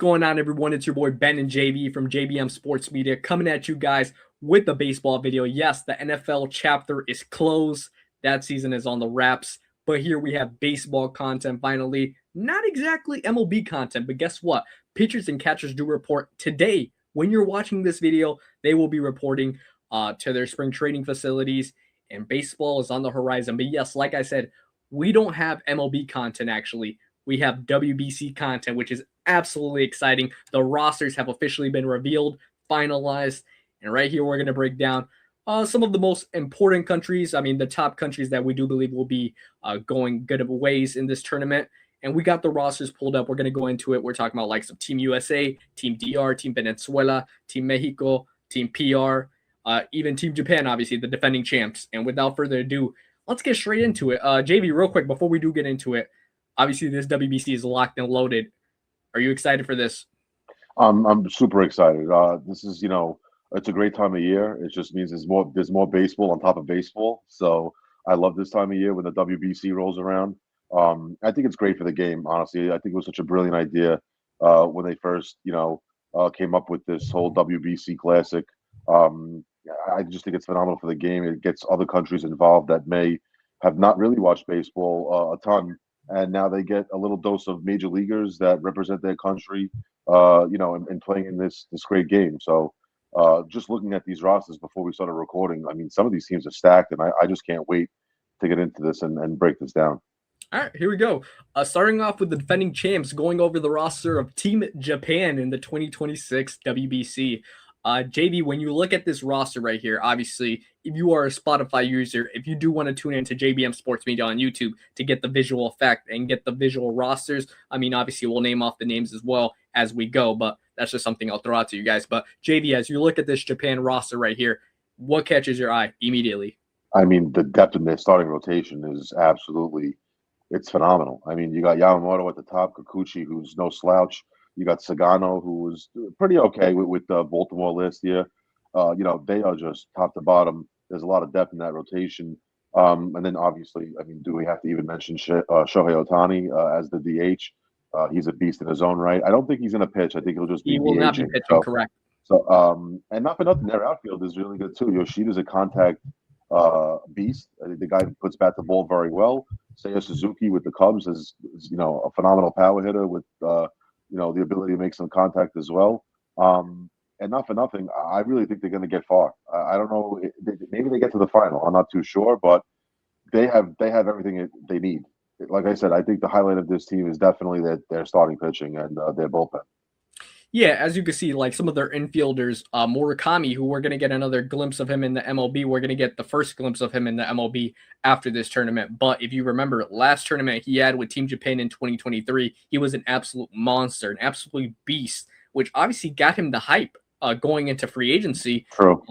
Going on, everyone? It's your boy Ben and JV from JBM Sports Media coming at you guys with the baseball video. Yes, the NFL chapter is closed. That season is on the wraps. But here we have baseball content finally. Not exactly MLB content, but guess what? Pitchers and catchers do report today. When you're watching this video, they will be reporting to their spring training facilities, and baseball is on the horizon. But yes, like I said, we don't have MLB content actually. We have WBC content, which is absolutely exciting. The rosters have officially been revealed, finalized, and right here we're going to break down some of the most important countries. I mean, the top countries that we do believe will be going good ways in this tournament. And we got the rosters pulled up. We're going to go into it. We're talking about likes of Team USA, Team DR, Team Venezuela, Team Mexico, Team PR, even Team Japan, obviously, the defending champs. And without further ado, let's get straight into it. JV, real quick, before we do get into it, obviously this WBC is locked and loaded. Are you excited for this? I'm super excited. This is, it's a great time of year. It just means there's more baseball on top of baseball. So I love this time of year when the WBC rolls around. I think it's great for the game, honestly. I think it was such a brilliant idea when they first, came up with this whole WBC Classic. I just think it's phenomenal for the game. It gets other countries involved that may have not really watched baseball a ton, and now they get a little dose of major leaguers that represent their country, and playing in this great game. So, just looking at these rosters before we started recording, I mean, some of these teams are stacked, and I just can't wait to get into this and break this down. All right, here we go. Starting off with the defending champs, going over the roster of Team Japan in the 2026 WBC. JV, when you look at this roster right here, obviously, if you are a Spotify user, if you do want to tune into JBM Sports Media on YouTube to get the visual effect and get the visual rosters, I mean, obviously, we'll name off the names as well as we go, but that's just something I'll throw out to you guys. But JV, as you look at this Japan roster right here, what catches your eye immediately? I mean, the depth in their starting rotation is absolutely it's phenomenal. I mean, you got Yamamoto at the top, Kikuchi, who's no slouch. You got Sagano, who was pretty okay with Baltimore last year. They are just top to bottom. There's a lot of depth in that rotation. And then obviously, I mean, do we have to even mention Shohei Ohtani as the DH? He's a beast in his own right. I don't think he's going to pitch. I think he'll just be He will not be DHing. pitching, correct. And not for nothing, their outfield is really good too. Yoshida's a contact beast. I think the guy who puts bat the ball very well. Seiya Suzuki with the Cubs is a phenomenal power hitter with the ability to make some contact as well. And not for nothing, I really think they're going to get far. I don't know, maybe they get to the final. I'm not too sure, but they have everything they need. Like I said, I think the highlight of this team is definitely their starting pitching and their bullpen. Yeah, as you can see, like some of their infielders, Murakami, who we're going to get another glimpse of him in the MLB. We're going to get the first glimpse of him in the MLB after this tournament. But if you remember, last tournament he had with Team Japan in 2023, he was an absolute monster, an absolute beast, which obviously got him the hype going into free agency. True.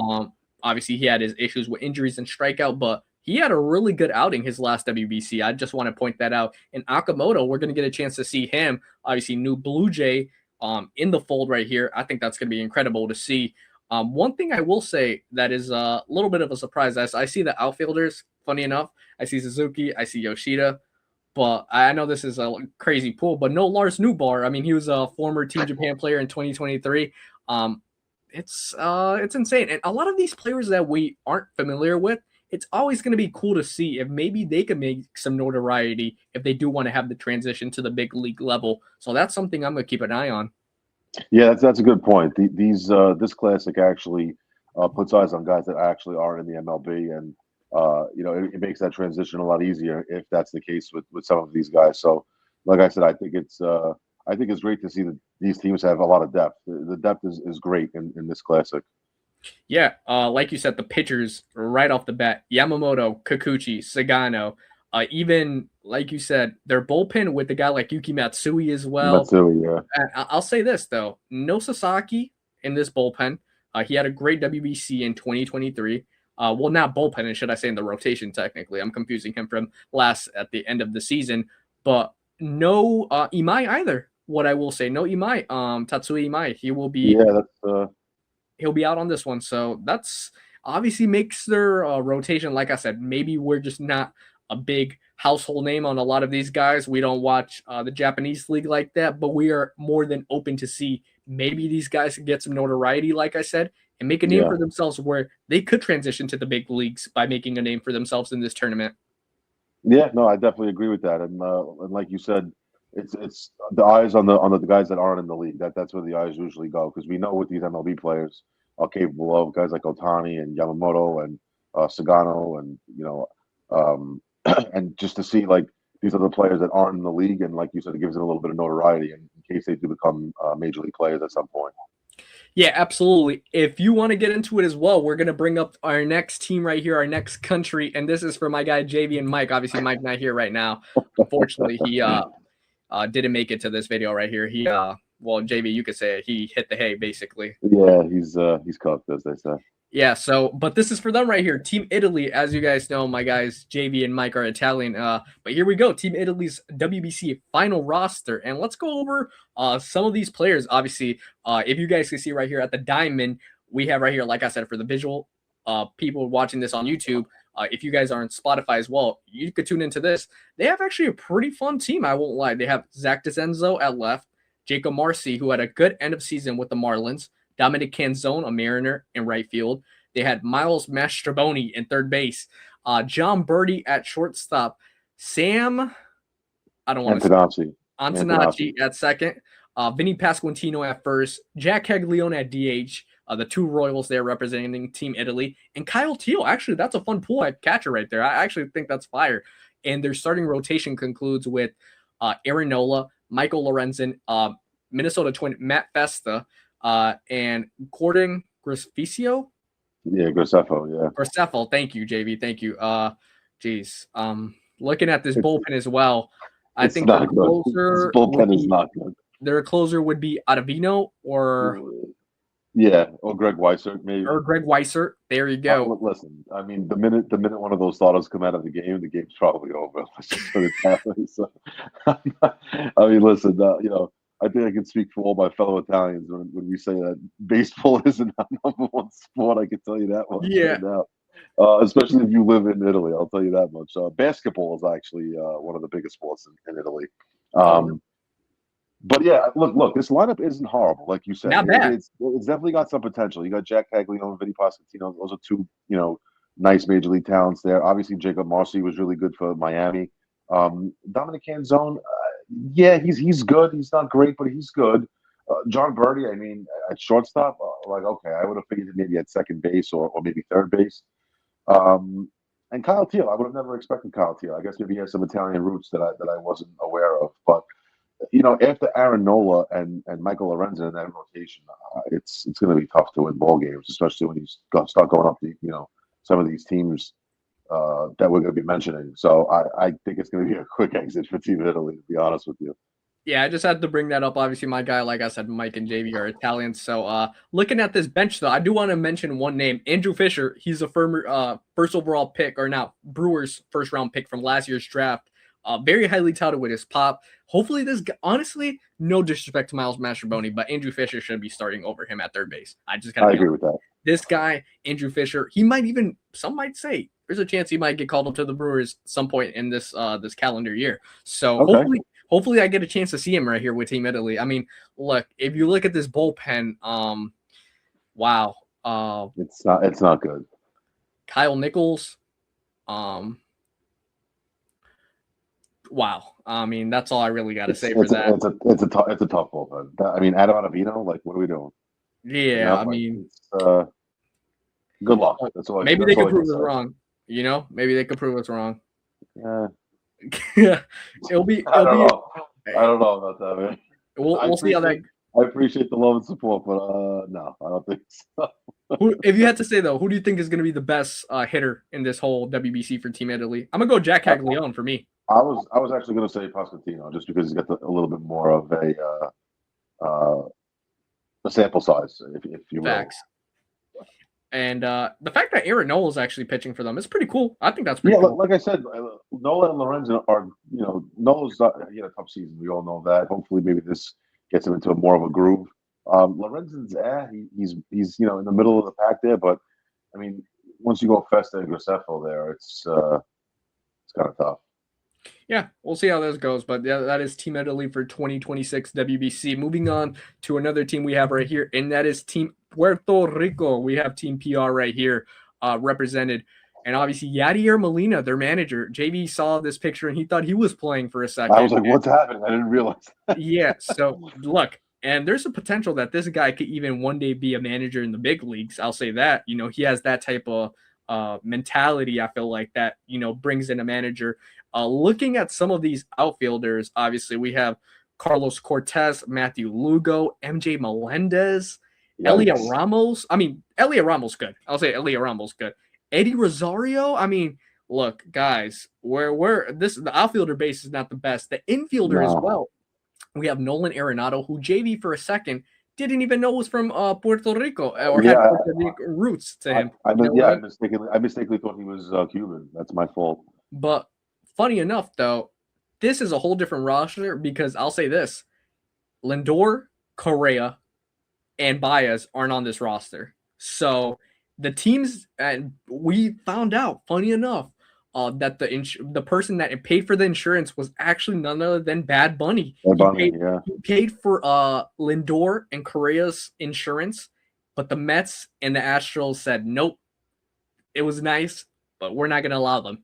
Obviously, he had his issues with injuries and strikeout, but he had a really good outing his last WBC. I just want to point that out. And Akamoto, we're going to get a chance to see him, obviously, new Blue Jay, in the fold right here. I think that's going to be incredible to see. One thing I will say that is a little bit of a surprise, as I see the outfielders, funny enough, I see Suzuki, I see Yoshida, but I know this is a crazy pool, but no Lars Newbar. I mean, he was a former Team Japan player in 2023. It's insane. And a lot of these players that we aren't familiar with, it's always going to be cool to see if maybe they can make some notoriety if they do want to have the transition to the big league level. So that's something I'm going to keep an eye on. Yeah, that's a good point. This classic actually puts eyes on guys that actually are in the MLB, and it makes that transition a lot easier if that's the case with some of these guys. So, like I said, I think it's great to see that these teams have a lot of depth. The depth is great in this classic. Yeah, like you said, the pitchers right off the bat, Yamamoto, Kikuchi, Sagano, even like you said, their bullpen with the guy like Yuki Matsui as well. Matsui, yeah. I'll say this though, no Sasaki in this bullpen. He had a great WBC in 2023. Well, not bullpen, should I say in the rotation technically. I'm confusing him from last at the end of the season, but no Imai either. What I will say, no Imai, Tatsui Imai. He will be. Yeah, that's. He'll be out on this one. So that's obviously makes their rotation, like I said, maybe we're just not a big household name on a lot of these guys. We don't watch the Japanese league like that, but we are more than open to see maybe these guys can get some notoriety, like I said, and make a name Yeah. for themselves where they could transition to the big leagues by making a name for themselves in this tournament. Yeah, no, I definitely agree with that. And like you said, it's the eyes on the guys that aren't in the league. That's where the eyes usually go because we know what these MLB players are capable of. Guys like Otani and Yamamoto and Sagano, and um, and just to see like these other players that aren't in the league, and like you said, it gives them a little bit of notoriety in case they do become major league players at some point. Yeah, absolutely. If you want to get into it as well, we're going to bring up our next team right here, our next country, and this is for my guy JV and Mike. Obviously, Mike not here right now. Unfortunately, he didn't make it to this video right here. He well, JV, you could say it. He hit the hay basically. Yeah, he's cooked, as they say. Yeah, so but this is for them right here. Team Italy, as you guys know, my guys JV and Mike are Italian. But here we go. Team Italy's WBC final roster. And let's go over some of these players. Obviously, if you guys can see right here at the diamond, we have right here, like I said, for the visual people watching this on YouTube, if you guys are on Spotify as well, you could tune into this. They have actually a pretty fun team, I won't lie. They have Zach DeCenzo at left, Jacob Marcy, who had a good end of season with the Marlins, Dominic Canzone, a Mariner, in right field. They had Miles Mastrobuoni in third base, John Birdie at shortstop, Sam, I don't want to say, Antonacci at second, Vinny Pasquantino at first, Jack Caglione at DH, the two Royals there representing Team Italy, and Kyle Teal. Actually, that's a fun pull at catcher right there. I actually think that's fire. And their starting rotation concludes with Aaron Nola, Michael Lorenzen, Minnesota Twin Matt Festa, and Gordon Gracefo. Yeah, Gracefo, yeah. Gracefo, thank you, JV. Thank you. Looking at this bullpen as well, I think not good. This bullpen is not good. Their closer would be Ottavino or Greg Weissert, maybe. Or Greg Weissert. There you go. Listen, I mean, the minute one of those starters come out of the game's probably over. Let's just put it that way. So, I mean, listen, I think I can speak for all my fellow Italians when we say that baseball isn't our number one sport. I can tell you that much right now. Especially if you live in Italy, I'll tell you that much. Basketball is actually one of the biggest sports in Italy. But yeah, look, this lineup isn't horrible, like you said. Not bad. It's definitely got some potential. You got Jack Caglione and Vinny Pasquantino. Those are two, nice major league talents there. Obviously, Jacob Marcy was really good for Miami. Dominic Canzone, he's good. He's not great, but he's good. John Birdie, I mean, at shortstop, okay, I would have figured maybe at second base or maybe third base. And Kyle Teal, I would have never expected Kyle Teal. I guess maybe he has some Italian roots that I wasn't aware of. But after Aaron Nola and Michael Lorenzen in that rotation, it's going to be tough to win ball games, especially when you start going up to some of these teams that we're going to be mentioning. So I think it's going to be a quick exit for Team Italy, to be honest with you. Yeah, I just had to bring that up. Obviously, my guy, like I said, Mike and JV are Italian. So looking at this bench, though, I do want to mention one name, Andrew Fisher. He's a first overall pick, or now Brewers' first round pick from last year's draft. Very highly touted with his pop. Hopefully, honestly, no disrespect to Miles Mastrobuoni, but Andrew Fisher should be starting over him at third base. I agree with that. This guy, Andrew Fisher, some might say there's a chance he might get called up to the Brewers some point in this calendar year. So hopefully I get a chance to see him right here with Team Italy. I mean, look, if you look at this bullpen, wow. It's not good. Kyle Nichols, wow. I mean, that's all I really got to say for that. It's a tough bullpen. I mean, Adam Ottavino, what are we doing? Yeah, I mean, good luck. That's all. Maybe they could prove us wrong. Maybe they could prove us wrong. Yeah, it'll be. I don't know about that, man. We'll see how that. I appreciate the love and support, but no, I don't think so. If you had to say though, who do you think is going to be the best hitter in this whole WBC for Team Italy? I'm gonna go Jack Caglione for me. I was actually going to say Pasquantino just because he's got a little bit more of a sample size, if you will. Facts. And the fact that Aaron Nola is actually pitching for them is pretty cool. I think that's pretty cool. Like I said, Nola and Lorenzen are, Nola's he had a tough season. We all know that. Hopefully, maybe this gets him into more of a groove. Lorenzen's, he's in the middle of the pack there, but I mean, once you go Festa and Gracefo there, it's it's kind of tough. Yeah, we'll see how this goes. But yeah, that is Team Italy for 2026 WBC. Moving on to another team we have right here, and that is Team Puerto Rico. We have Team PR right here represented. And obviously, Yadier Molina, their manager. JV saw this picture and he thought he was playing for a second. I was like, what's happening? I didn't realize. Yeah, so look, and there's a potential that this guy could even one day be a manager in the big leagues. I'll say that. He has that type of mentality, I feel like, that, brings in a manager. Looking at some of these outfielders, obviously, we have Carlos Cortez, Matthew Lugo, MJ Melendez, Elia Ramos. I mean, Elia Ramos good. I'll say Elia Ramos good. Eddie Rosario. I mean, look, guys, the outfielder base is not the best. The infielder as well. We have Nolan Arenado, who JV for a second didn't even know was from Puerto Rico or had Puerto Rico roots to him. I mistakenly thought he was Cuban. That's my fault. But funny enough, though, this is a whole different roster because I'll say this: Lindor, Correa, and Baez aren't on this roster. So the teams, and we found out, funny enough, that the person that paid for the insurance was actually none other than Bad Bunny. He paid for Lindor and Correa's insurance, but the Mets and the Astros said nope. It was nice, but we're not going to allow them,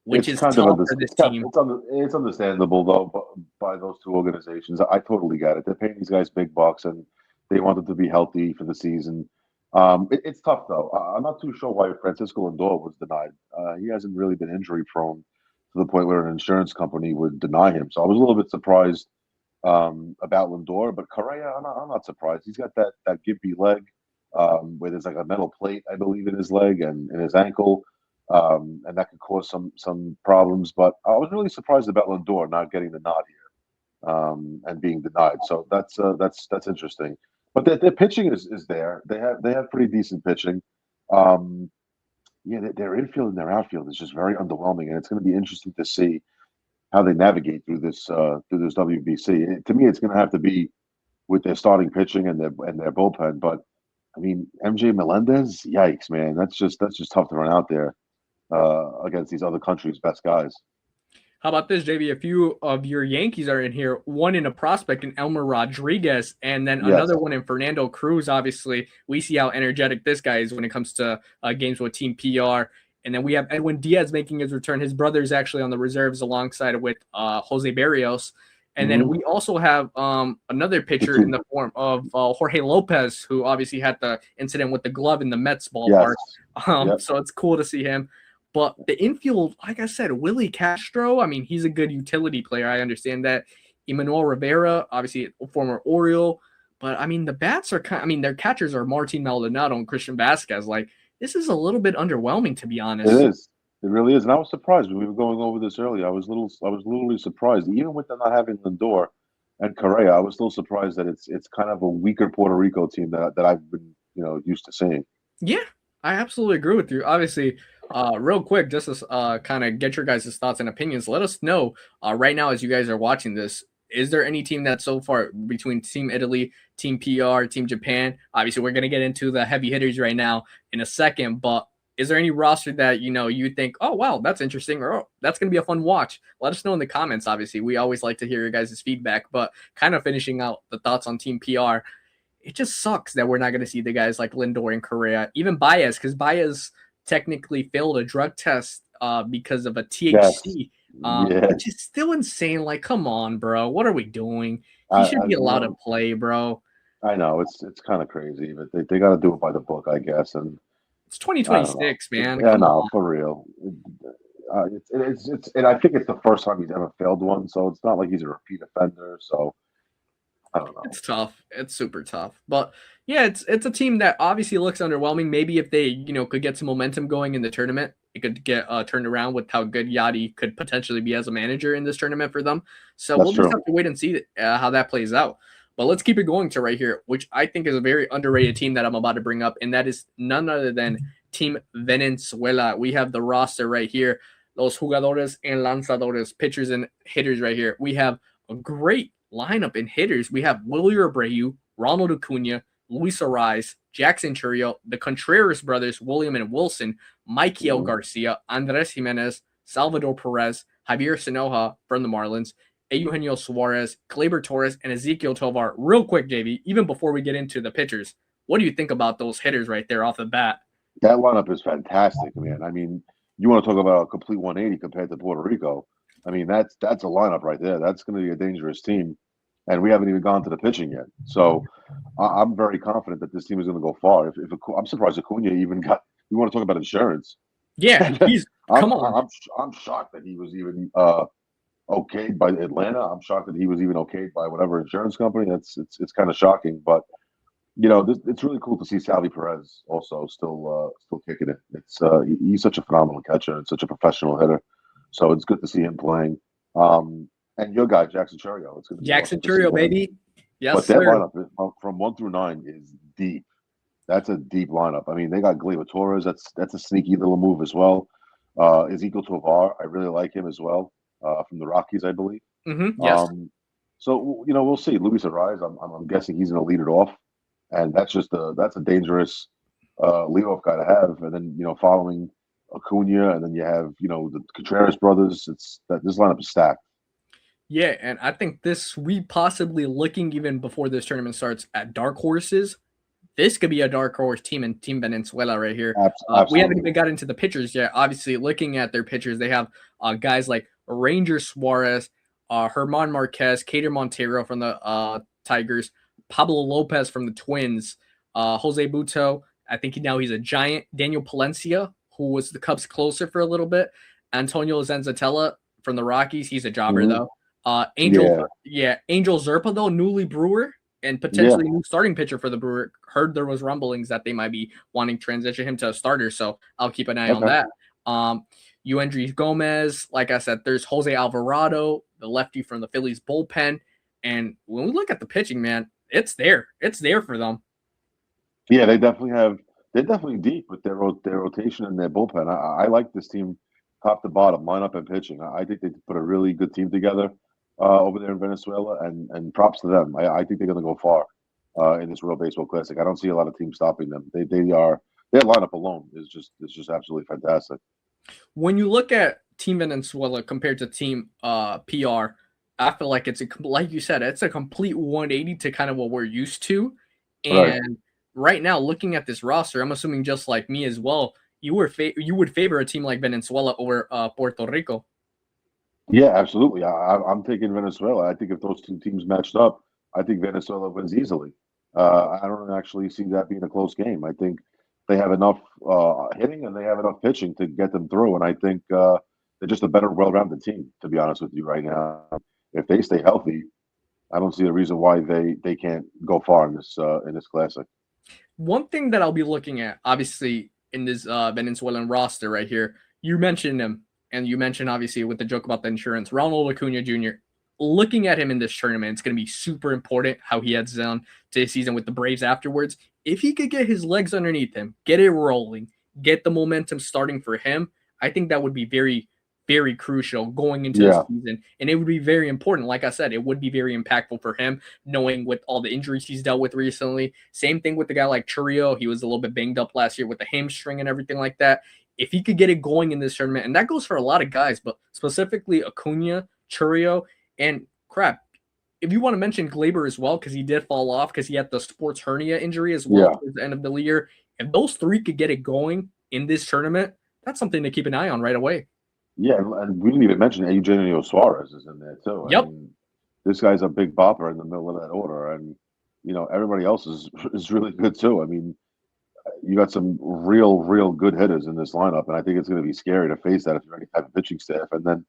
which is tough for this team. It's understandable though by those two organizations. I totally get it. They're paying these guys big bucks, and they want them to be healthy for the season. It's tough though. I'm not too sure why Francisco Lindor was denied. He hasn't really been injury prone to the point where an insurance company would deny him. So I was a little bit surprised about Lindor, but Correa, I'm not surprised. He's got that gimpy leg where there's like a metal plate, I believe, in his leg and in his ankle, and that could cause some problems. But I was really surprised about Lindor not getting the nod here and being denied. So that's interesting. But their pitching is there. They have pretty decent pitching. Their infield and their outfield is just very underwhelming, and it's going to be interesting to see how they navigate through this WBC. To me, it's going to have to be with their starting pitching and their bullpen. But I mean, MJ Melendez, yikes, man, that's just tough to run out there against these other countries' best guys. How about this, JV? A few of your Yankees are in here. One in a prospect in Elmer Rodriguez, and then another one in Fernando Cruz. Obviously, we see how energetic this guy is when it comes to games with Team PR. And then we have Edwin Diaz making his return. His brother is actually on the reserves alongside with Jose Barrios. And then we also have another pitcher in the form of Jorge Lopez, who obviously had the incident with the glove in the Mets ballpark. So it's cool to see him. But the infield, like I said, Willie Castro, I mean, he's a good utility player. I understand that. Emmanuel Rivera, obviously a former Oriole. But, I mean, the bats are their catchers are Martin Maldonado and Christian Vasquez. Like, this is a little bit underwhelming, to be honest. It is. It really is. And I was surprised when we were going over this earlier. I was literally surprised. Even with them not having Lindor and Correa, I was still surprised that it's kind of a weaker Puerto Rico team that I've been, used to seeing. Yeah, I absolutely agree with you. Obviously, real quick, just to kind of get your guys' thoughts and opinions, let us know right now as you guys are watching this. Is there any team that so far between Team Italy, Team PR, Team Japan? Obviously, we're going to get into the heavy hitters right now in a second, but is there any roster that, you think, oh, wow, that's interesting, or oh, that's going to be a fun watch? Let us know in the comments, obviously. We always like to hear your guys' feedback, but kind of finishing out the thoughts on Team PR, it just sucks that we're not going to see the guys like Lindor and Correa, even Baez, because Baez technically failed a drug test because of a THC, which is still insane. Like, come on, bro. What are we doing? He should be allowed to play, bro. I know. It's kind of crazy, but they got to do it by the book, I guess. And it's 2026, man. Yeah, no, for real. And I think it's the first time he's ever failed one, so it's not like he's a repeat offender. So I don't know. It's tough. It's super tough. But yeah, it's a team that obviously looks underwhelming. Maybe if they, could get some momentum going in the tournament, it could get turned around with how good Yadi could potentially be as a manager in this tournament for them. So we'll just have to wait and see how that plays out. But let's keep it going to right here, which I think is a very underrated team that I'm about to bring up, and that is none other than Team Venezuela. We have the roster right here, los jugadores and lanzadores, pitchers and hitters right here. We have a great lineup in hitters. We have Willie Abreu, Ronald Acuna, Luis Ariz, Jackson Churio, the Contreras brothers, William and Wilson, Michael Garcia, Andres Jimenez, Salvador Perez, Javier Sinoja from the Marlins, Eugenio Suarez, Gleyber Torres, and Ezekiel Tovar. Real quick, JV, even before we get into the pitchers, what do you think about those hitters right there off the bat? That lineup is fantastic, man. I mean, you want to talk about a complete 180 compared to Puerto Rico. I mean, that's a lineup right there. That's going to be a dangerous team, and we haven't even gone to the pitching yet. So I'm very confident that this team is going to go far. I'm surprised Acuna even got. You want to talk about insurance? Yeah, he's come on. I'm shocked that he was even okayed by Atlanta. I'm shocked that he was even okayed by whatever insurance company. It's kind of shocking, but it's really cool to see Salvi Perez also still kicking it. He's such a phenomenal catcher and such a professional hitter, so it's good to see him playing. And your guy Jackson Churio, it's going to be Jackson Churio, baby. Yes, but sir. that lineup from 1 through 9 is deep. That's a deep lineup. I mean, they got Gleyber Torres. That's a sneaky little move as well. Ezekiel Tovar, I really like him as well, from the Rockies, I believe. Yes. So we'll see. Luis Ariz, I'm guessing he's going to lead it off, and that's a dangerous leadoff guy to have. And then following Acuna, and then you have the Contreras brothers. This lineup is stacked. Yeah, and I think we possibly looking even before this tournament starts at dark horses. This could be a dark horse team in Team Venezuela right here. We haven't even got into the pitchers yet. Obviously, looking at their pitchers, they have guys like Ranger Suarez, Herman Marquez, Cater Montero from the Tigers, Pablo Lopez from the Twins, Jose Buto. I think he's a Giant. Daniel Palencia, who was the Cubs closer for a little bit. Antonio Zenzatella from the Rockies. He's a jobber, though. Angel Zerpa, though, newly Brewer and potentially new starting pitcher for the Brewer. Heard there was rumblings that they might be wanting to transition him to a starter, so I'll keep an eye on that. Yuendry Gomez, like I said, there's Jose Alvarado, the lefty from the Phillies bullpen, and when we look at the pitching, man, it's there for them. Yeah, they're definitely deep with their rotation and their bullpen. I like this team top to bottom, lineup and pitching. I think they put a really good team together over there in Venezuela, and props to them. I think they're going to go far in this World Baseball Classic. I don't see a lot of teams stopping them. Their lineup alone is just absolutely fantastic. When you look at Team Venezuela compared to Team PR, I feel like like you said, it's a complete 180 to kind of what we're used to. And right now, looking at this roster, I'm assuming just like me as well, you would favor a team like Venezuela over Puerto Rico. Yeah, absolutely. I'm taking Venezuela. I think if those two teams matched up, I think Venezuela wins easily. I don't actually see that being a close game. I think they have enough hitting and they have enough pitching to get them through. And I think they're just a better, well-rounded team, to be honest with you right now. If they stay healthy, I don't see a reason why they can't go far in this classic. One thing that I'll be looking at, obviously, in this Venezuelan roster right here, you mentioned him. And you mentioned, obviously, with the joke about the insurance, Ronald Acuna Jr., looking at him in this tournament, it's going to be super important how he heads down to his season with the Braves afterwards. If he could get his legs underneath him, get it rolling, get the momentum starting for him, I think that would be very, very crucial going into the season. And it would be very important. Like I said, it would be very impactful for him, knowing with all the injuries he's dealt with recently. Same thing with the guy like Churio. He was a little bit banged up last year with the hamstring and everything like that. If he could get it going in this tournament, and that goes for a lot of guys, but specifically Acuna, Churio, and if you want to mention Gleyber as well, because he did fall off because he had the sports hernia injury as well towards the end of the year. If those three could get it going in this tournament, that's something to keep an eye on right away. Yeah, and we didn't even mention Eugenio Suarez is in there too. Yep. I mean, this guy's a big bopper in the middle of that order, and everybody else is really good too. I mean, you got some real good hitters in this lineup, and I think it's going to be scary to face that if you're any type of pitching staff, and then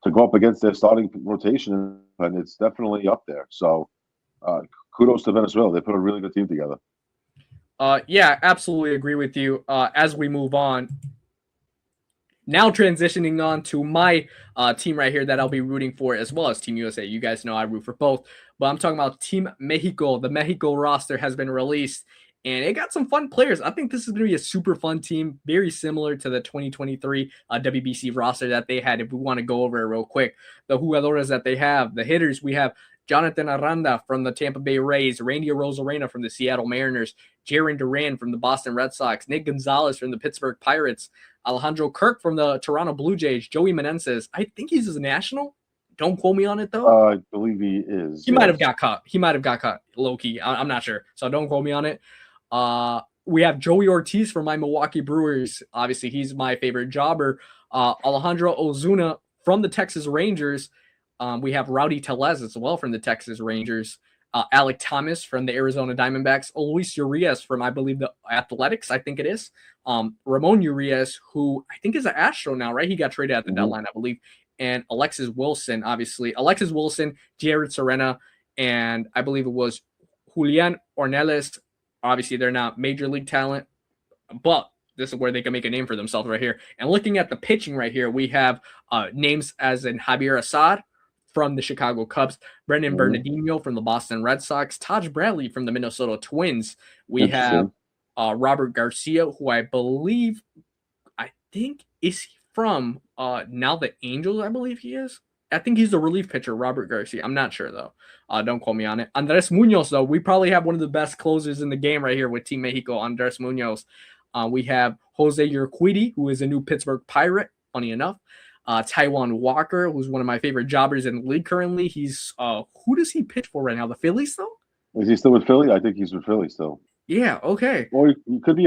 to go up against their starting rotation, and it's definitely up there. So, kudos to Venezuela; they put a really good team together. Yeah, absolutely agree with you. As we move on, now transitioning on to my team right here that I'll be rooting for, as well as Team USA. You guys know I root for both, but I'm talking about Team Mexico. The Mexico roster has been released, and it got some fun players. I think this is going to be a super fun team, very similar to the 2023 WBC roster that they had. If we want to go over it real quick, the jugadores that they have, the hitters, we have Jonathan Aranda from the Tampa Bay Rays, Randy Arozarena from the Seattle Mariners, Jaron Duran from the Boston Red Sox, Nick Gonzalez from the Pittsburgh Pirates, Alejandro Kirk from the Toronto Blue Jays, Joey Menendez. I think he's a national. Don't quote me on it, though. I believe he is. He might have got cut. He might have got cut, low-key. I'm not sure, so don't quote me on it. We have Joey Ortiz from my Milwaukee Brewers. Obviously, he's my favorite jobber. Alejandro Ozuna from the Texas Rangers. We have Rowdy Tellez as well from the Texas Rangers. Alec Thomas from the Arizona Diamondbacks. Luis Urias from, I believe, the Athletics, I think it is. Ramon Urias, who I think is an Astro now, right? He got traded at the deadline, I believe. And Alexis Wilson, obviously. Alexis Wilson, Jared Serena, and I believe it was Julian Ornelas. Obviously, they're not major league talent, but this is where they can make a name for themselves right here. And looking at the pitching right here, we have names as in Javier Assad from the Chicago Cubs, Brendan Bernardino from the Boston Red Sox, Taj Bradley from the Minnesota Twins. We have Robert Garcia, who I think is from now the Angels, I believe he is. I think he's the relief pitcher, Robert Garcia. I'm not sure, though. Don't quote me on it. Andres Munoz, though, we probably have one of the best closers in the game right here with Team Mexico, Andres Munoz. We have Jose Urquidy, who is a new Pittsburgh Pirate, funny enough. Taijuan Walker, who's one of my favorite jobbers in the league currently. He's who does he pitch for right now? The Phillies, though? Is he still with Philly? I think he's with Philly still. Yeah, okay. Or he could be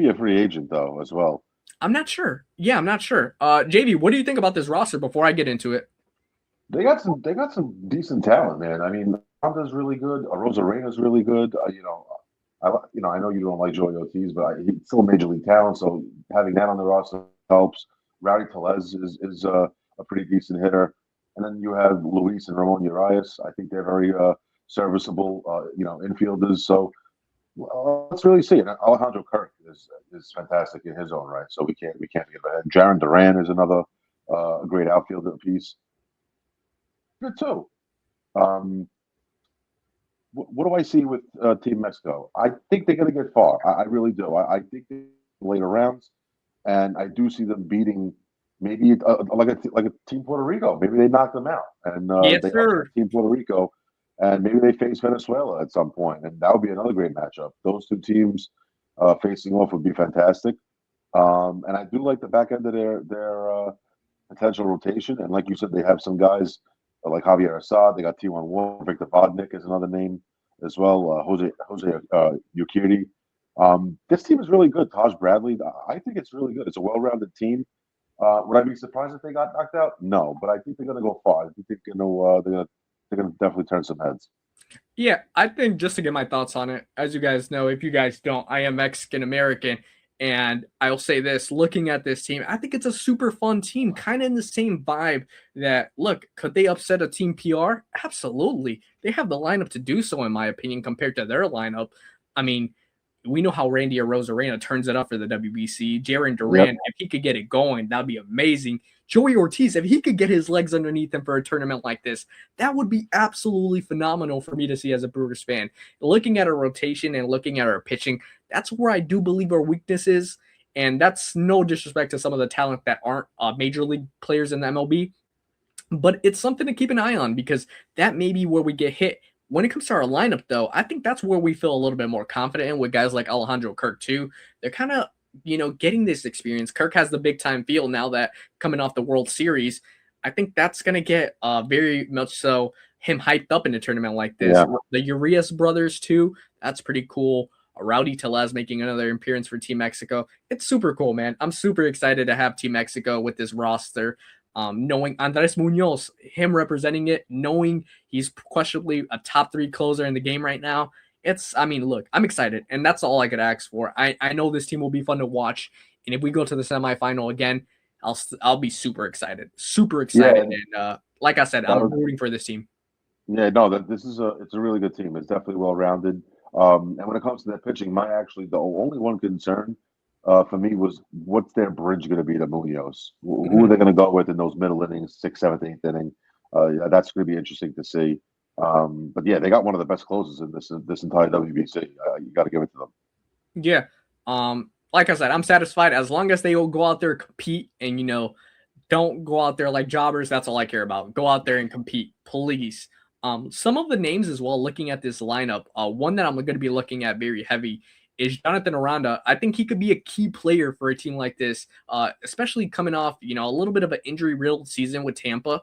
a free agent, though, as well. I'm not sure. Yeah, I'm not sure. JV, what do you think about this roster before I get into it? They got some decent talent, man. I mean, Honda's really good. Rosarena's really good. I know you don't like Joey Ortiz, but he's still a major league talent. So having that on the roster helps. Rowdy Tellez is a pretty decent hitter, and then you have Luis and Ramon Urias. I think they're very serviceable, infielders. So let's really see. And Alejandro Kirk is fantastic in his own right. So we can't forget about it. Jaron Duran is another great outfielder piece. Good too. What do I see with Team Mexico? I think they're going to get far. I really do. I think they later rounds, and I do see them beating maybe like a Team Puerto Rico. Maybe they knock them out, and yes, they sir. Team Puerto Rico, and maybe they face Venezuela at some point, and that would be another great matchup. Those two teams facing off would be fantastic. And I do like the back end of their potential rotation, and like you said, they have some guys like Javier Assad. They got T1 War, Victor Vodnik is another name as well. Jose Urquidy. This team is really good. Taj Bradley, I think it's really good. It's a well-rounded team. Would I be surprised if they got knocked out? No, but I think they're going to go far. I think they're going to definitely turn some heads. Yeah, I think just to get my thoughts on it, as you guys know, if you guys don't, I am Mexican American. And I'll say this, looking at this team, I think it's a super fun team, kind of in the same vibe that, look, could they upset a Team PR? Absolutely. They have the lineup to do so, in my opinion, compared to their lineup. I mean, we know how Randy Arozarena turns it up for the WBC. Jaron Duran, if he could get it going, that'd be amazing. Joey Ortiz, if he could get his legs underneath him for a tournament like this, that would be absolutely phenomenal for me to see as a Brewers fan. Looking at our rotation and looking at our pitching, that's where I do believe our weakness is. And that's no disrespect to some of the talent that aren't major league players in the MLB. But it's something to keep an eye on because that may be where we get hit. When it comes to our lineup, though, I think that's where we feel a little bit more confident in with guys like Alejandro Kirk, too. They're kind of, getting this experience. Kirk has the big-time feel now that coming off the World Series. I think that's going to get very much so him hyped up in a tournament like this. Yeah. The Urias brothers, too, that's pretty cool. Rowdy Tellez making another appearance for Team Mexico. It's super cool, man. I'm super excited to have Team Mexico with this roster. Knowing Andres Munoz, him representing it, knowing he's questionably a top 3 closer in the game right now. Look, I'm excited, and that's all I could ask for. I know this team will be fun to watch, and if we go to the semifinal again, I'll be super excited. Yeah. And like I said, I'm rooting for this team. Yeah, no, it's a really good team. It's definitely well-rounded. And when it comes to that pitching, the only one concern for me was what's their bridge going to be to Munoz? Who are they going to go with in those middle innings, 6th, 7th, 8th inning? That's going to be interesting to see. But yeah, they got one of the best closers in this entire WBC. You got to give it to them. Yeah. Like I said, I'm satisfied as long as they will go out there and compete and, don't go out there like jobbers. That's all I care about. Go out there and compete, please. Some of the names as well, looking at this lineup, one that I'm going to be looking at very heavy is Jonathan Aranda. I think he could be a key player for a team like this, especially coming off, a little bit of an injury-riddled season with Tampa.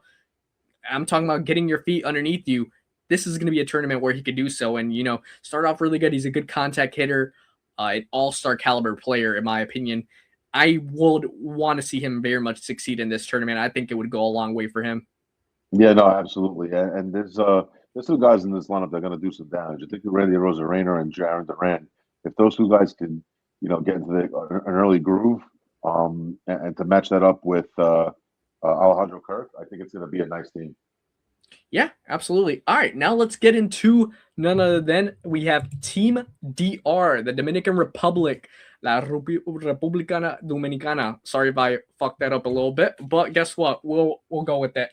I'm talking about getting your feet underneath you. This is going to be a tournament where he could do so and, start off really good. He's a good contact hitter, an all-star caliber player, in my opinion. I would want to see him very much succeed in this tournament. I think it would go a long way for him. Yeah, no, absolutely. And there's two guys in this lineup that are going to do some damage. I think Randy Rosarena and Jaron Duran. If those two guys can, get into an early groove, and to match that up with Alejandro Kirk, I think it's going to be a nice team. Yeah, absolutely. All right, now let's get into none other than we have Team DR, the Dominican Republic, La Republicana Dominicana. Sorry if I fucked that up a little bit, but guess what? We'll go with that.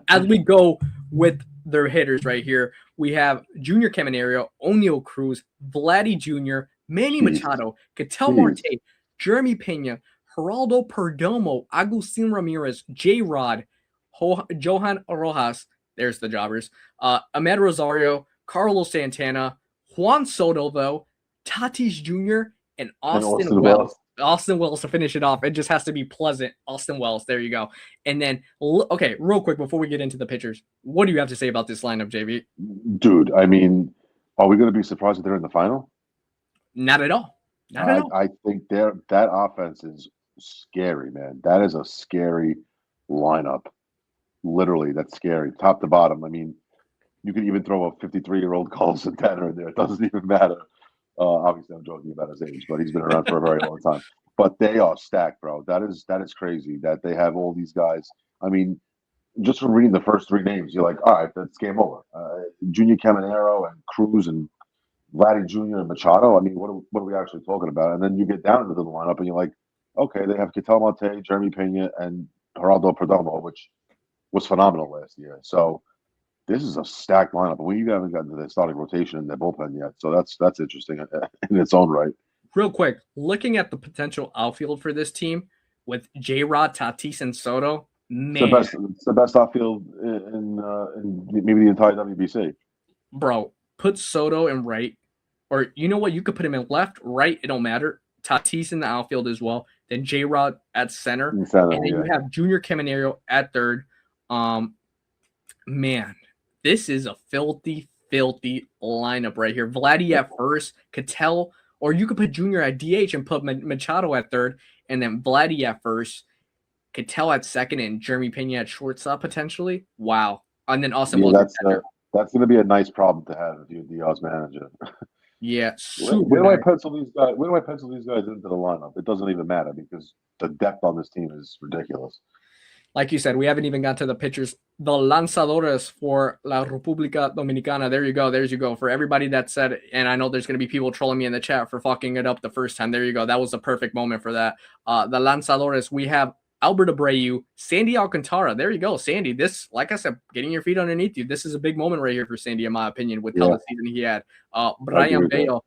As we go with their hitters right here, we have Junior Caminero, O'Neal Cruz, Vladdy Jr., Manny Machado, Ketel Marte, Jeremy Pena, Geraldo Perdomo, Agustin Ramirez, J-Rod, Johan Rojas, there's the jobbers, Ahmed Rosario, Carlos Santana, Juan Soto, though, Tatis Jr., and Austin Wells. Austin Wells to finish it off. It just has to be pleasant. Austin Wells. There you go. And then, okay, real quick before we get into the pitchers, what do you have to say about this lineup, JV? Dude, I mean, are we going to be surprised if they're in the final? Not at all. Not at all. I think that offense is scary, man. That is a scary lineup. Literally, that's scary, top to bottom. I mean, you could even throw a 53-year-old Carlos Santana in there. It doesn't even matter. Obviously, I'm joking about his age, but he's been around for a very long time. But they are stacked, bro. That is crazy that they have all these guys. I mean, just from reading the first three names, you're like, all right, that's game over. Junior Caminero and Cruz and Vladdy Jr. and Machado. I mean, what are we actually talking about? And then you get down into the lineup and you're like, okay, they have Ketel Marte, Jeremy Pena, and Geraldo Perdomo, which was phenomenal last year. So this is a stacked lineup. We haven't gotten to the starting rotation in their bullpen yet. So that's interesting in its own right. Real quick, looking at the potential outfield for this team with J-Rod, Tatis, and Soto, man. It's the best outfield in maybe the entire WBC. Bro, put Soto in right. Or you know what? You could put him in left, right. It don't matter. Tatis in the outfield as well. Then J-Rod at center. And then you have Junior Caminero at third. Man, this is a filthy lineup right here. Vladdy at first, Ketel, or you could put Junior at DH and put Machado at third, and then Vladdy at first, Ketel at second, and Jeremy Pena at shortstop potentially. Wow. And then Austin Wells at center. That's going to be a nice problem to have if you're Diaz manager. Yeah. Where do I pencil these guys? Where do I pencil these guys into the lineup? It doesn't even matter because the depth on this team is ridiculous. Like you said, we haven't even got to the pitchers. The lanzadores for La República Dominicana. There you go. There's you go. For everybody that said, and I know there's going to be people trolling me in the chat for fucking it up the first time. There you go. That was the perfect moment for that. The lanzadores, we have Albert Abreu, Sandy Alcantara. There you go, Sandy. This, like I said, getting your feet underneath you. This is a big moment right here for Sandy, in my opinion, with how the season he had. Brian Bale,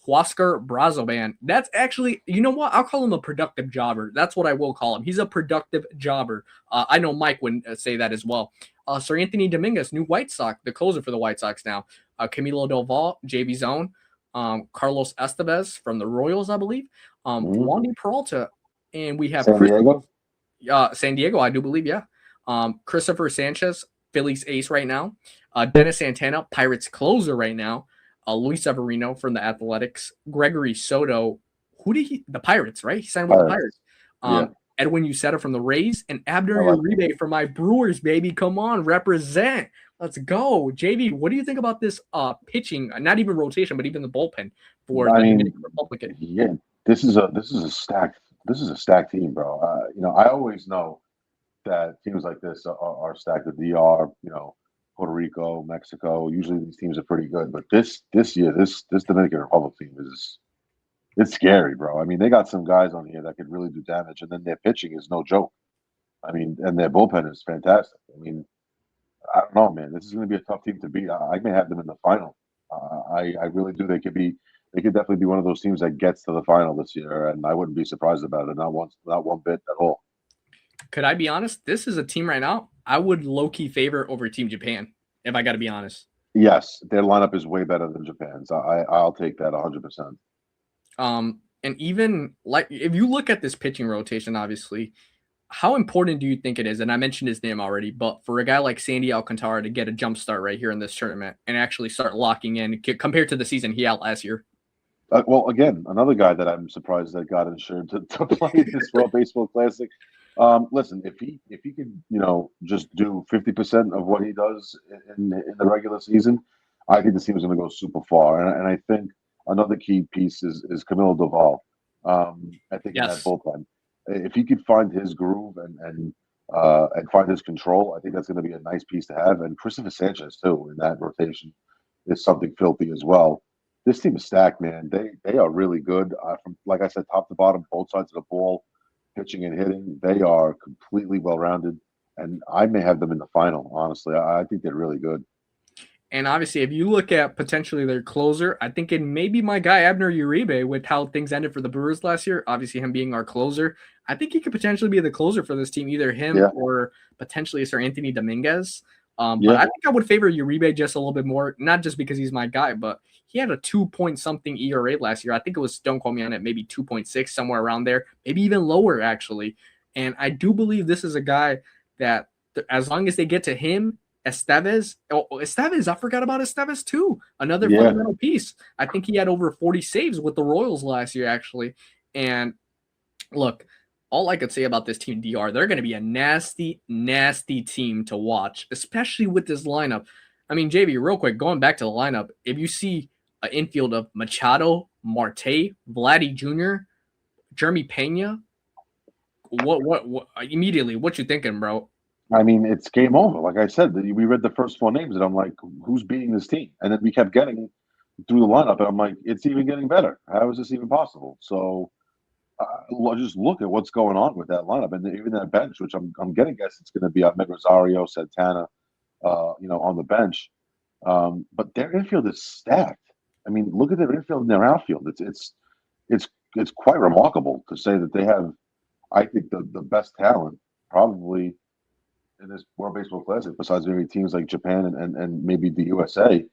Huáscar Brazoban. That's actually, you know what? I'll call him a productive jobber. That's what I will call him. He's a productive jobber. I know Mike would say that as well. Sir Anthony Dominguez, new White Sox, the closer for the White Sox now. Camilo Doval, JV Zone. Carlos Estevez from the Royals, I believe. Wandy Peralta. And we have San Diego, I do believe, yeah. Christopher Sanchez, Phillies ace right now. Dennis Santana, Pirates closer right now. Luis Severino from the Athletics. Gregory Soto, the Pirates, right? He signed with the Pirates. Edwin Uceta from the Rays. And Abner Uribe from my Brewers, baby. Come on, represent. Let's go. JV, what do you think about this pitching, not even rotation, but even the bullpen for the Dominican Republic? Yeah, this is a stacked team, bro. I always know that teams like this are stacked. The DR, Puerto Rico, Mexico. Usually these teams are pretty good, but this year, this Dominican Republic team it's scary, bro. I mean, they got some guys on here that could really do damage, and then their pitching is no joke. I mean, and their bullpen is fantastic. I mean, I don't know, man. This is going to be a tough team to beat. I may have them in the final. I really do. They could definitely be one of those teams that gets to the final this year, and I wouldn't be surprised about it. Not one bit at all. Could I be honest? This is a team right now. I would low-key favor over Team Japan, if I got to be honest. Yes, their lineup is way better than Japan's. I'll take that 100%. And even like if you look at this pitching rotation, obviously, how important do you think it is? And I mentioned his name already, but for a guy like Sandy Alcantara to get a jump start right here in this tournament and actually start locking in compared to the season he had last year. Well, again, another guy that I'm surprised that got insured to play this World Baseball Classic. Listen, if he could, just do 50% of what he does in the regular season, I think the team is going to go super far. And I think another key piece is Camilo Doval. I think in that Yes. bullpen, if he could find his groove and find his control, I think that's going to be a nice piece to have. And Christopher Sanchez too in that rotation is something filthy as well. This team is stacked, man. They are really good. From like I said, top to bottom, both sides of the ball, pitching and hitting. They are completely well rounded, and I may have them in the final. Honestly, I think they're really good. And obviously, if you look at potentially their closer, I think it may be my guy Abner Uribe with how things ended for the Brewers last year. Obviously, him being our closer, I think he could potentially be the closer for this team, either him or potentially Sir Anthony Dominguez. But I think I would favor Uribe just a little bit more, not just because he's my guy, but he had a 2-point-something ERA last year. I think it was, don't quote me on it, maybe 2.6, somewhere around there, maybe even lower, actually. And I do believe this is a guy that, as long as they get to him, Estevez, I forgot about Estevez too. Another fundamental piece. I think he had over 40 saves with the Royals last year, actually. And look, all I could say about this team, DR, they're going to be a nasty, nasty team to watch, especially with this lineup. I mean, JV, real quick, going back to the lineup, if you see an infield of Machado, Marte, Vladdy Jr., Jeremy Pena, what immediately, what you thinking, bro? I mean, it's game over. Like I said, we read the first four names, and I'm like, who's beating this team? And then we kept getting through the lineup, and I'm like, it's even getting better. How is this even possible? So just look at what's going on with that lineup, and even that bench, which I'm gonna guess it's going to be Ahmed Rosario, Santana, on the bench. But their infield is stacked. I mean, look at their infield and their outfield. It's quite remarkable to say that they have, I think, the best talent probably in this World Baseball Classic, besides maybe teams like Japan and maybe the USA.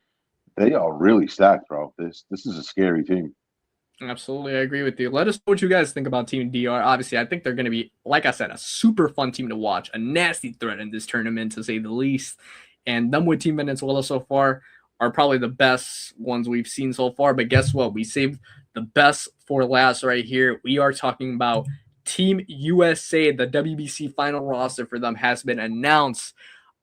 They are really stacked, bro. This is a scary team. Absolutely, I agree with you. Let us know what you guys think about Team DR. Obviously, I think they're going to be, like I said, a super fun team to watch, a nasty threat in this tournament, to say the least. And them with Team Venezuela so far are probably the best ones we've seen so far. But guess what? We saved the best for last right here. We are talking about Team USA. The WBC final roster for them has been announced.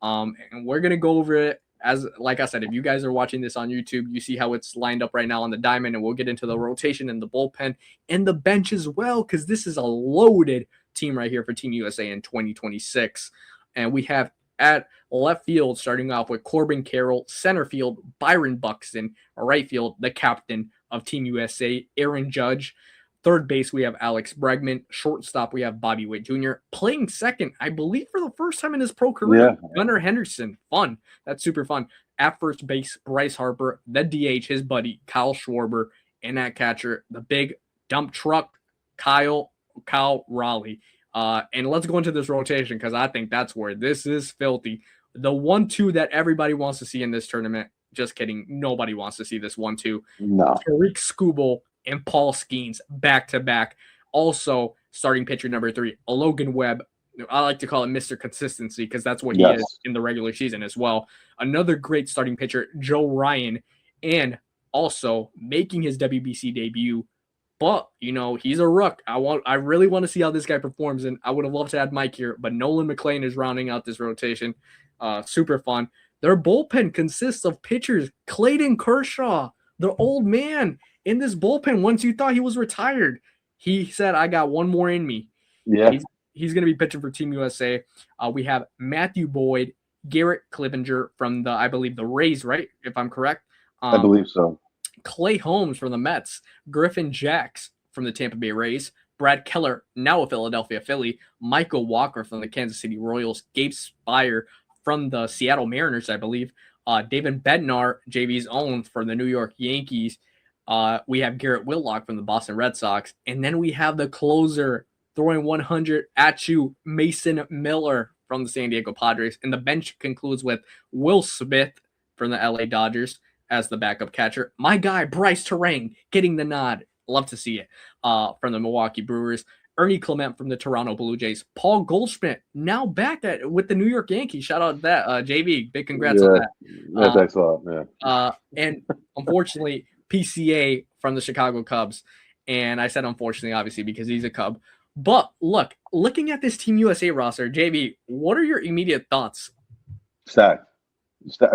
And we're going to go over it. As like I said, if you guys are watching this on YouTube, you see how it's lined up right now on the diamond, and we'll get into the rotation and the bullpen and the bench as well, because this is a loaded team right here for Team USA in 2026. And we have at left field, starting off with Corbin Carroll, center field, Byron Buxton, right field, the captain of Team USA, Aaron Judge. Third base, we have Alex Bregman. Shortstop, we have Bobby Witt Jr. Playing second, I believe for the first time in his pro career, Gunnar Henderson. Fun. That's super fun. At first base, Bryce Harper. The DH, his buddy, Kyle Schwarber. And at catcher, the big dump truck, Kyle Raleigh. And let's go into this rotation, because I think that's where this is filthy. The 1-2 that everybody wants to see in this tournament. Just kidding. Nobody wants to see this 1-2. No. Tariq Skubal and Paul Skeens back-to-back. Also, starting pitcher number 3, Logan Webb. I like to call it Mr. Consistency, because that's what he is in the regular season as well. Another great starting pitcher, Joe Ryan, and also making his WBC debut. But, he's a rook. I really want to see how this guy performs, and I would have loved to add Mike here, but Nolan McLean is rounding out this rotation. Super fun. Their bullpen consists of pitchers Clayton Kershaw, the old man, in this bullpen. Once you thought he was retired, he said, I got one more in me. Yeah. He's going to be pitching for Team USA. We have Matthew Boyd, Garrett Clippinger from I believe the Rays, right? If I'm correct. I believe so. Clay Holmes from the Mets, Griffin Jacks from the Tampa Bay Rays, Brad Keller, now a Philadelphia Philly, Michael Walker from the Kansas City Royals, Gabe Spire from the Seattle Mariners, I believe, David Bednar, JV's own, from the New York Yankees. We have Garrett Whitlock from the Boston Red Sox. And then we have the closer throwing 100 at you, Mason Miller from the San Diego Padres. And the bench concludes with Will Smith from the LA Dodgers as the backup catcher. My guy, Bryce Terang, getting the nod. Love to see it. From the Milwaukee Brewers. Ernie Clement from the Toronto Blue Jays. Paul Goldschmidt now back with the New York Yankees. Shout out to that. JV, big congrats on that. Yeah, thanks a lot. Yeah. And unfortunately, PCA from the Chicago Cubs. And I said unfortunately, obviously, because he's a Cub. But looking at this Team USA roster, JV, what are your immediate thoughts? Stacked.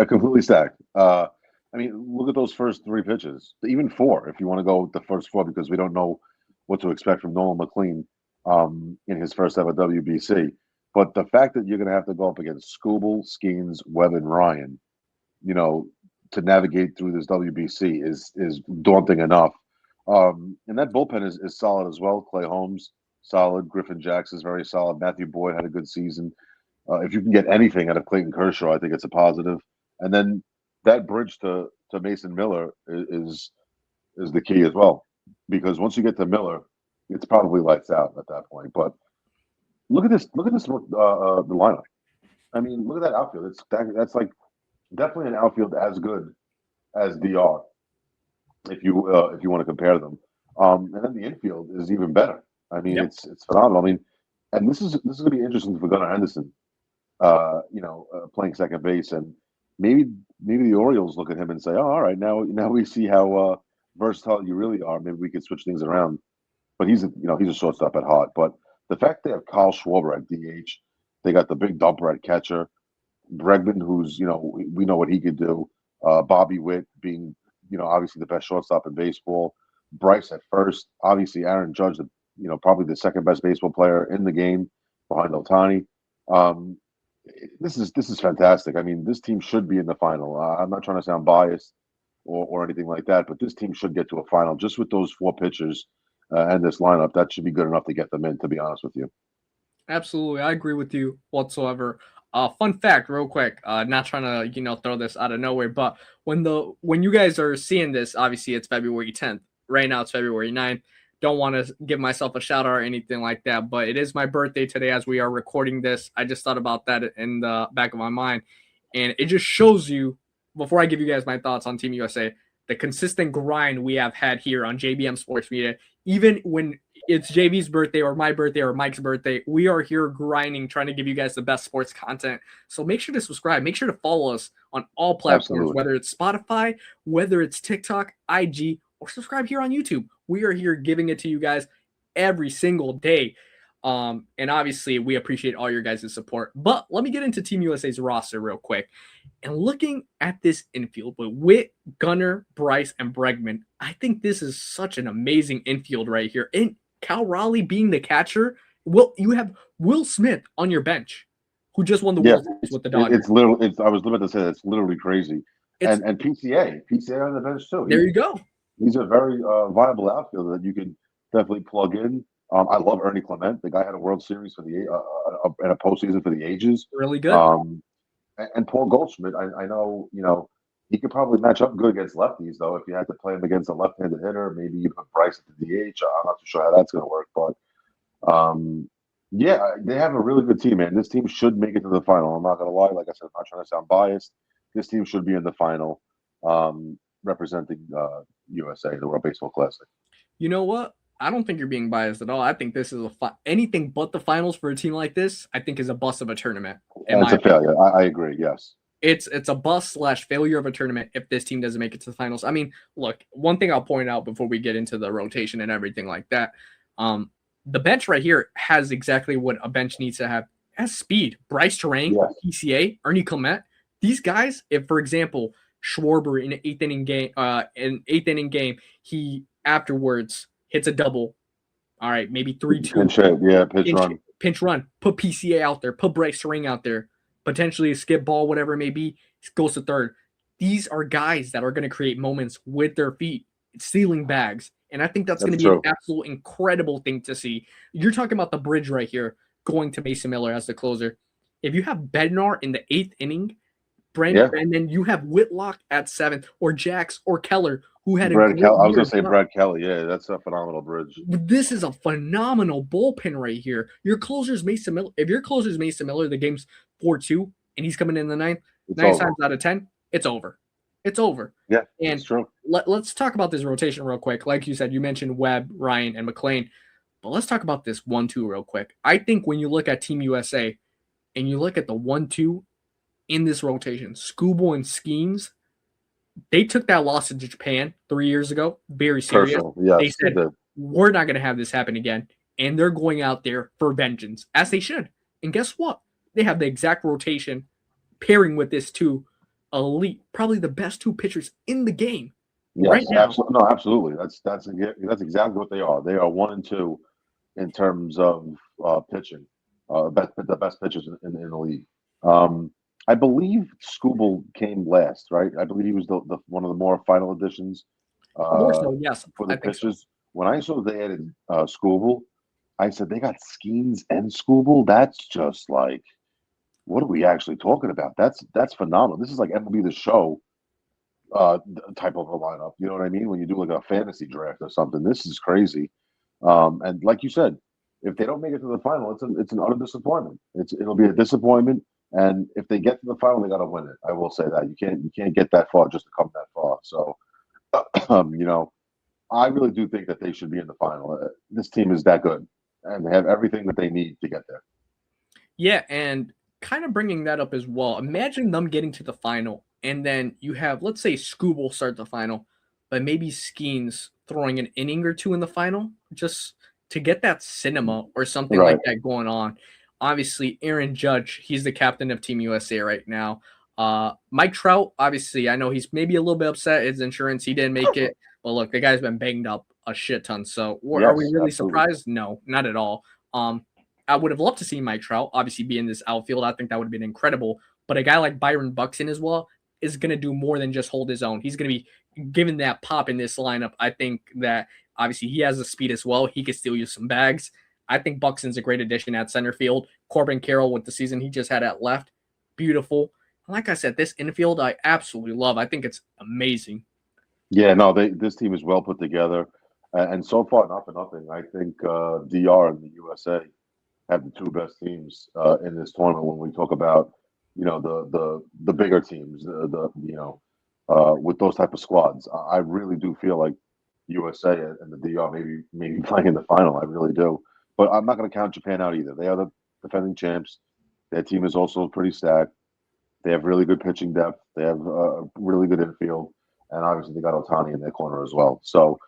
Completely stacked. I mean, look at those first 3 pitches, even 4, if you want to go with the first 4, because we don't know what to expect from Nolan McLean in his first ever WBC. But the fact that you're going to have to go up against Skubal, Skeens, Webb, and Ryan, to navigate through this WBC is daunting enough. And that bullpen is solid as well. Clay Holmes, solid. Griffin Jackson is very solid. Matthew Boyd had a good season. If you can get anything out of Clayton Kershaw, I think it's a positive. And then that bridge to Mason Miller is the key as well. Because once you get to Miller, it's probably lights out at that point. But look at this the lineup. I mean, look at that outfield. That's like definitely an outfield as good as DR, if you want to compare them. And then the infield is even better. I mean, Yep. it's phenomenal. I mean, and this is going to be interesting for Gunnar Henderson, playing second base, and maybe the Orioles look at him and say, "Oh, all right, now we see how versatile you really are. Maybe we could switch things around." But he's a shortstop at heart. But the fact they have Kyle Schwarber at DH, they got the big dumper at catcher, Bregman, who's we know what he could do. Bobby Witt being obviously the best shortstop in baseball. Bryce at first, obviously Aaron Judge, probably the second best baseball player in the game behind Ohtani. This is fantastic. I mean, this team should be in the final. I'm not trying to sound biased or anything like that, but this team should get to a final just with those 4 pitchers and this lineup. That should be good enough to get them in, to be honest with you. Absolutely. I agree with you whatsoever. Fun fact, real quick, not trying to, throw this out of nowhere, but when you guys are seeing this, obviously it's February 10th. Right now it's February 9th. Don't want to give myself a shout out or anything like that, but it is my birthday today as we are recording this. I just thought about that in the back of my mind, and it just shows you, before I give you guys my thoughts on Team USA, the consistent grind we have had here on JBM Sports Media. Even when it's JV's birthday or my birthday or Mike's birthday, we are here grinding, trying to give you guys the best sports content. So make sure to subscribe. Make sure to follow us on all platforms, Absolutely. whether it's Spotify, whether it's TikTok, IG, or subscribe here on YouTube. We are here giving it to you guys every single day. And obviously, we appreciate all your guys' support. But let me get into Team USA's roster real quick. And looking at this infield with Witt, Gunnar, Bryce, and Bregman, I think this is such an amazing infield right here. And Cal Raleigh being the catcher, you have Will Smith on your bench, who just won the World Series with the Dodgers. I was about to say that's literally crazy. And PCA on the bench too. There you go. He's a very viable outfielder that you could definitely plug in. I love Ernie Clement. The guy had a World Series for the and a postseason for the ages. Really good. And Paul Goldschmidt, I know, he could probably match up good against lefties, though. If you had to play him against a left-handed hitter, maybe you put Bryce at the DH. I'm not too sure how that's going to work, but yeah, they have a really good team, man. This team should make it to the final. I'm not going to lie. Like I said, I'm not trying to sound biased. This team should be in the final, representing USA, the World Baseball Classic. You know what? I don't think you're being biased at all. I think this is anything but the finals for a team like this, I think is a bust of a tournament. It's a failure. I agree, yes. It's a bust/failure of a tournament if this team doesn't make it to the finals. I mean, look, one thing I'll point out before we get into the rotation and everything like that, the bench right here has exactly what a bench needs to have. It has speed. Bryce Terang, Yes. PCA, Ernie Clement. These guys, if for example, Schwarber in an eighth inning game, he afterwards hits a double. All right, maybe 3-2. Pinch run. Put PCA out there. Put Bryce Terang out there. Potentially a skip ball, whatever it may be, goes to third. These are guys that are going to create moments with their feet, stealing bags. And I think that's going to be an absolute incredible thing to see. You're talking about the bridge right here, going to Mason Miller as the closer. If you have Bednar in the 8th inning, Brent, Yeah. and then you have Whitlock at 7th, or Jax or Keller, who had a Brad great Kelly. I was year gonna as say well. Brad Kelly. Yeah, that's a phenomenal bridge. This is a phenomenal bullpen right here. Your closer's Mason Miller. If your closer's Mason Miller, the game's 4-2, and he's coming in the ninth, It's 9 over. times out of 10, it's over. It's over. Yeah, And it's true. let's talk about this rotation real quick. Like you said, you mentioned Webb, Ryan, and McLean. But let's talk about this 1-2 real quick. I think when you look at Team USA and you look at the 1-2 in this rotation, Scooble and Schemes, they took that loss to Japan 3 years ago very serious. Personal. They Yes, they said, did. we're not going to have this happen again. And they're going out there for vengeance, as they should. And guess what? They have the exact rotation pairing with this two elite, probably the best two pitchers in the game right Yes, now. absolutely. No, absolutely. That's exactly what they are. They are 1 and 2 in terms of pitching. The best pitchers in the league. I believe Scooble came last, right? I believe he was the one of the more final additions More uh, so, yes, for I the think so. pitchers. When I saw they added Scooble, I said they got Skeens and Scooble. That's just like, what are we actually talking about? That's phenomenal. This is like MLB The Show type of a lineup. You know what I mean? When you do like a fantasy draft or something, this is crazy. And like you said, if they don't make it to the final, it's an utter disappointment. It'll be a disappointment. And if they get to the final, they got to win it. I will say that you can't get that far just to come that far. So, you know, I really do think that they should be in the final. This team is that good, and they have everything that they need to get there. Yeah, and kind of bringing that up as well. Imagine them getting to the final, and then you have, let's say, Scooble start the final, but maybe Skeens throwing an inning or two in the final just to get that cinema or something Right. like that going on. Obviously, Aaron Judge, he's the captain of Team USA right now. Mike Trout, obviously, I know he's maybe a little bit upset. His insurance, he didn't make it. But look, the guy's been banged up a shit ton. So are we Yes, really absolutely. surprised? No, not at all. I would have loved to see Mike Trout obviously be in this outfield. I think that would have been incredible. But a guy like Byron Buxton as well is going to do more than just hold his own. He's going to be given that pop in this lineup. I think that obviously he has the speed as well. He could still use some bags. I think Buxton's a great addition at center field. Corbin Carroll with the season he just had at left, beautiful. Like I said, this infield I absolutely love. I think it's amazing. Yeah, no, this team is well put together, and so far not for nothing. I think DR and the USA have the two best teams in this tournament. When we talk about, you know, the bigger teams, the you know, with those type of squads, I really do feel like USA and the DR maybe playing in the final. I really do, but I'm not going to count Japan out either. They are the defending champs. Their team is also pretty stacked. They have really good pitching depth. They have really good infield, and obviously they got Otani in their corner as well. So,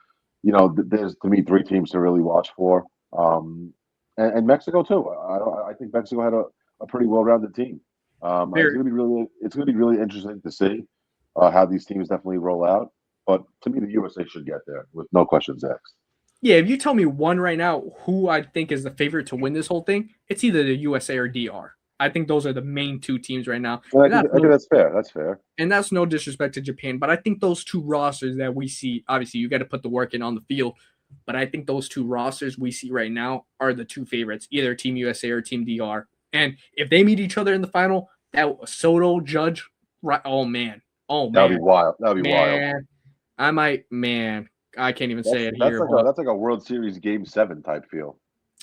you know, there's to me three teams to really watch for, and Mexico too. I think Mexico had a pretty well-rounded team. Very, It's gonna be really interesting to see how these teams definitely roll out. But to me, the USA should get there with no questions asked. yeah, if you tell me one right now who I think is the favorite to win this whole thing, it's either the USA or DR. I think those are the main two teams right now. And And I think that's fair. That's fair. and that's no disrespect to Japan, but I think those two rosters that we see, obviously you got to put the work in on the field, but I think those two rosters we see right now are the two favorites, either Team USA or Team DR. And if they meet each other in the final, that Soto Judge, right? Oh That'll be man, wild. That'll be wild. I can't even say it here, That's like a World Series Game 7 type feel.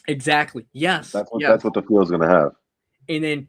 exactly. Yes, That's what the feel is going to have. And then,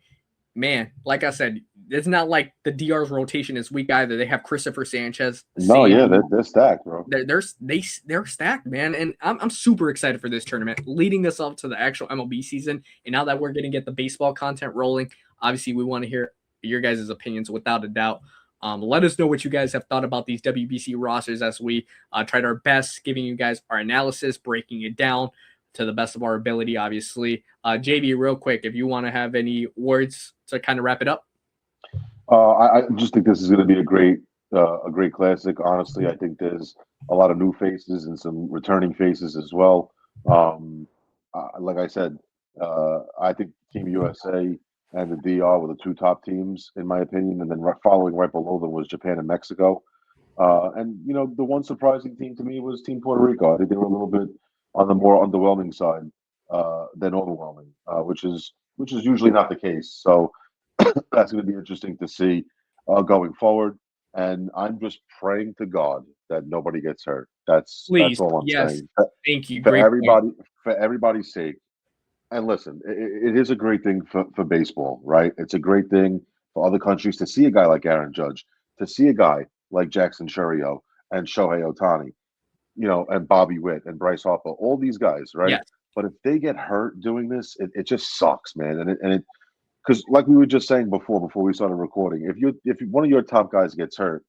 man, like I said, it's not like the DR's rotation is weak either. They have Christopher Sanchez. No, yeah, they're stacked, bro. They're stacked, man, and I'm super excited for this tournament, leading us up to the actual MLB season. And now that we're going to get the baseball content rolling, obviously we want to hear your guys' opinions without a doubt. Let us know what you guys have thought about these WBC rosters as we tried our best, giving you guys our analysis, breaking it down to the best of our ability, obviously. JV, real quick, if you want to have any words to kind of wrap it up. I just think this is going to be a great classic. Honestly, I think there's a lot of new faces and some returning faces as well. Like I said, I think Team USA and the DR were the two top teams in my opinion, and then following right below them was Japan and Mexico. And you know, the one surprising team to me was Team Puerto Rico. I think they were a little bit on the more underwhelming side than overwhelming, which is usually not the case. So that's going to be interesting to see. going forward. And I'm just praying to God that nobody gets hurt. That's Please. all I'm Yes. saying. Thank you. For Great point. everybody's sake. And listen, it is a great thing for baseball, right? It's a great thing for other countries to see a guy like Aaron Judge, to see a guy like Jackson Churio and Shohei Ohtani, and Bobby Witt and Bryce Harper, all these guys, right? Yes. But if they get hurt doing this, it just sucks, man. And it because like we were just saying before we started recording, if one of your top guys gets hurt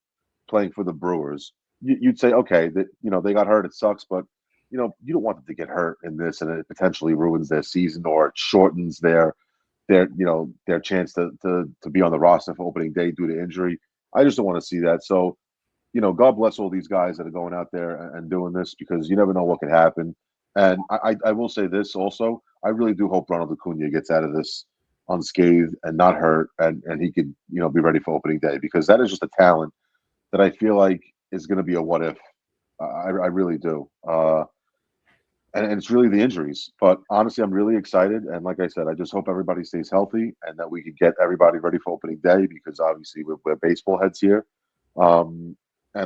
playing for the Brewers, you'd say, okay, that they got hurt, it sucks, but you don't want them to get hurt in this, and it potentially ruins their season or it shortens their chance to be on the roster for opening day due to injury. I just don't want to see that. So, God bless all these guys that are going out there and doing this, because you never know what could happen. And I will say this also, I really do hope Ronald Acuna gets out of this unscathed and not hurt, and he could be ready for opening day, because that is just a talent that I feel like is going to be a what if. I really do. And it's really the injuries. But honestly, I'm really excited. And like I said, I just hope everybody stays healthy and that we can get everybody ready for opening day, because obviously we're baseball heads here. And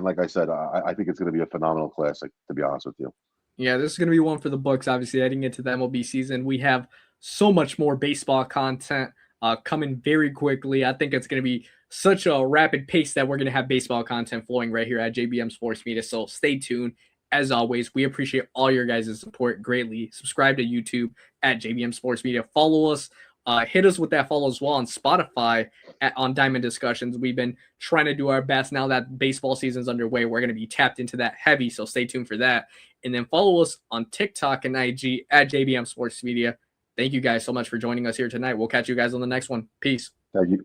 like I said, I think it's going to be a phenomenal classic, to be honest with you. Yeah, this is going to be one for the books. Obviously, heading into the MLB season, we have so much more baseball content coming very quickly. I think it's going to be such a rapid pace that we're going to have baseball content flowing right here at JBM Sports Media. So stay tuned. As always, we appreciate all your guys' support greatly. Subscribe to YouTube at JBM Sports Media. Follow us. Hit us with that follow as well on Spotify on Diamond Discussions. We've been trying to do our best now that baseball season's underway. We're going to be tapped into that heavy, so stay tuned for that. And then follow us on TikTok and IG at JBM Sports Media. Thank you guys so much for joining us here tonight. We'll catch you guys on the next one. Peace. Thank you.